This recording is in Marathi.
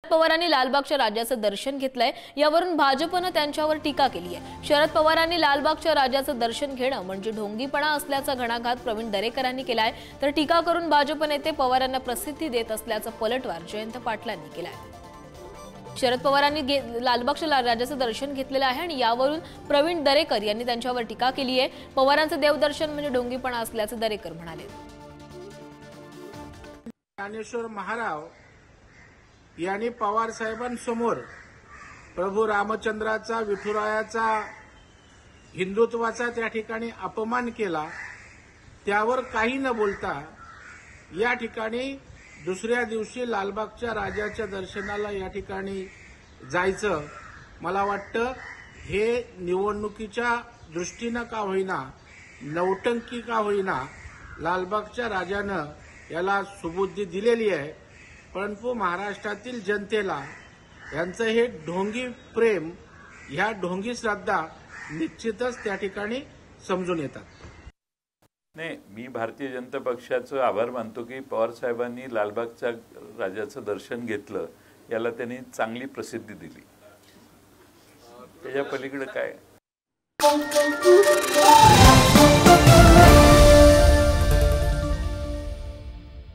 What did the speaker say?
पवारांनी लालबागच्या राजाचं दर्शन घेतलंय, यावरून भाजपनं त्यांच्यावर टीका केली आहे। शरद पवारांनी लालबागच्या राजाचं दर्शन घेणं म्हणजे ढोंगीपणा असल्याचा घणाघात प्रवीण दरेकरांनी केलाय, तर टीका करून भाजप नेते पवारांना प्रसिद्धी देत असल्याचा पलटवार जयंत पाटलांनी केलाय। शरद पवारांनी लालबागच्या राजाचं दर्शन घेतलेलं आहे आणि यावरून प्रवीण दरेकर यांनी त्यांच्यावर टीका केली आहे। पवारांचं देवदर्शन म्हणजे ढोंगीपणा असल्याचं दरेकर म्हणाले। ज्ञानेश्वर महाराव यांनी पवार साहेबांसमोर प्रभू रामचंद्राचा, विठुरायाचा, हिंदुत्वाचा त्या ठिकाणी अपमान केला, त्यावर काही न बोलता या ठिकाणी दुसऱ्या दिवशी लालबागच्या राजाच्या दर्शनाला या ठिकाणी जायचं, मला वाटतं हे निवडणुकीच्या दृष्टीनं का होईना, नौटंकी का होईना, लालबागच्या राजानं याला सुबुद्धी दिलेली आहे। परंतु महाराष्ट्रातील जनतेला यांचं हे ढोंगी प्रेम, ह्या ढोंगी श्रद्धा निश्चितच त्या ठिकाणी समजून येतात। नाही, मी भारतीय जनता पक्षाचं आभार मानतो की पवार साहेबांनी लालबागच्या राजाचं दर्शन घेतलं, याला त्यांनी चांगली प्रसिद्धी दिली। त्याच्या पलीकडे काय